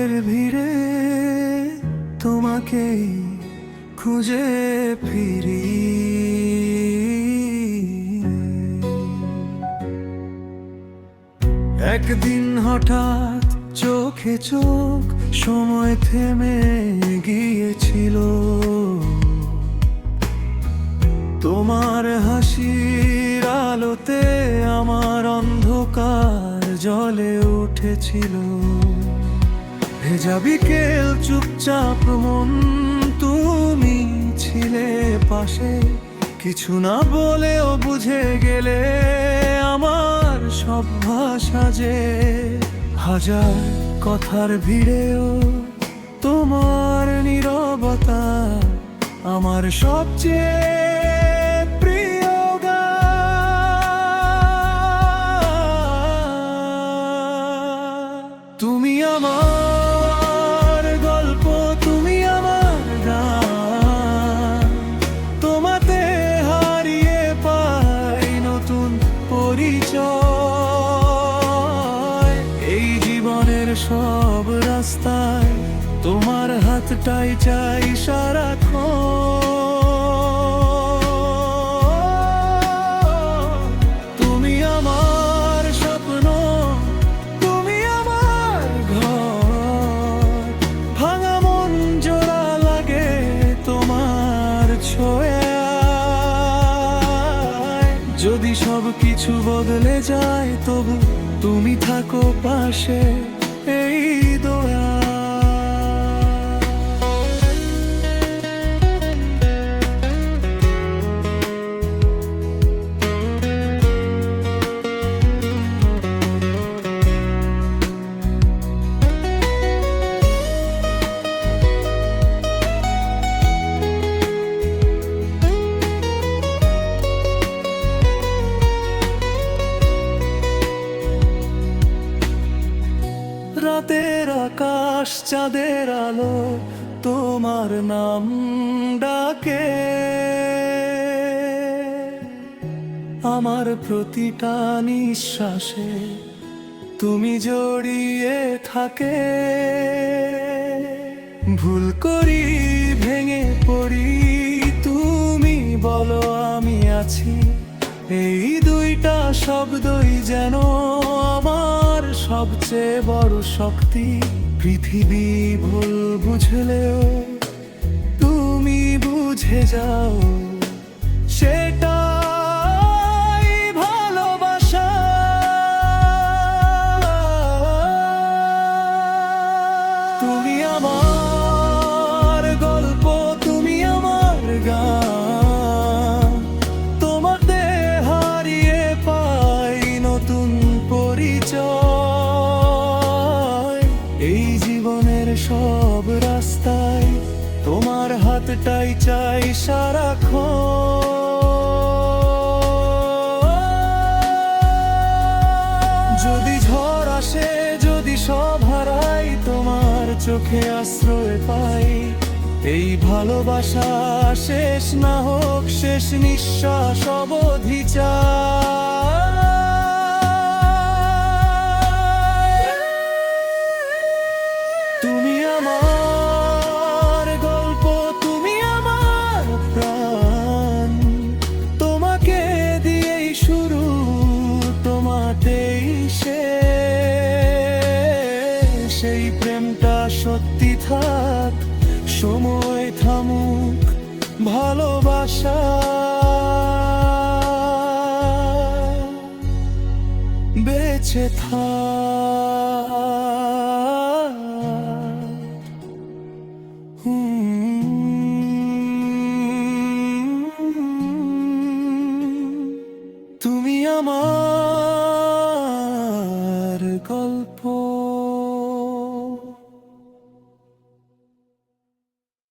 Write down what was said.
জীবনের ভিড়ে তোমাকে খুঁজে ফিরি। একদিন হঠাৎ চোখে চোখ সময় থেমে গিয়েছিল, তোমার হাসির আলোতে আমার অন্ধকার জ্বলে উঠেছিল। ভেজা বিকেল চুপচাপ মন, তুমি ছিলে পাশে, কিছু না বলেও বুঝে গেলে আমার সব ভাষা যে। হাজার কথার ভিড়েও তোমার নীরবতা আমার সবচেয়ে প্রিয় গান। তুমি আমার গল্প, তুমি আমার গান, তোমাতে হারিয়ে পাই নতুন পরিচয়। এই জীবনের সব রাস্তায় তোমার হাতটাই চাই সারাক্ষণ। তুমি আমার স্বপ্ন, তুমি আমার ঘর, ভাঙা মন জোড়া লাগে তোমার ছোঁয়ায়। যদি সব কিছু বদলে যায় তবু তুমি থাকো পাশে, এই দোয়া। রাতের আকাশ চাঁদের আলো তোমার নাম ডাকে, আমার প্রতিটা নিঃশ্বাসে তুমি জড়িয়ে থাকে। ভুল করি, ভেঙে পড়ি, তুমি বলো আমি আছি। এই দুইটা শব্দই যেন আমার সবচেয়ে বড় শক্তি। পৃথিবী ভুল বুঝলেও তুমি বুঝে যাও, সেটাই ভালোবাসা। তুমি আমার গল্প, তুমি আমার গান, তোমাতে হারিয়ে পাই নতুন পরিচয়। এই জীবনের সব রাস্তায় তোমার হাতটাই চাই সারাক্ষণ। যদি ঝড় আসে, যদি সব হারাই, তোমার চোখে আশ্রয় পাই। এই ভালোবাসা শেষ না হোক, শেষ নিঃশ্বাস অবধি চাই। তুমি আমার গল্প, তুমি আমার প্রাণ, তোমাকে দিয়েই শুরু, তোমাতেই শেষ। সেই প্রেমটা সত্যি থাক, সময় থামুক, ভালোবাসা বেঁচে থাক। তুমি আমার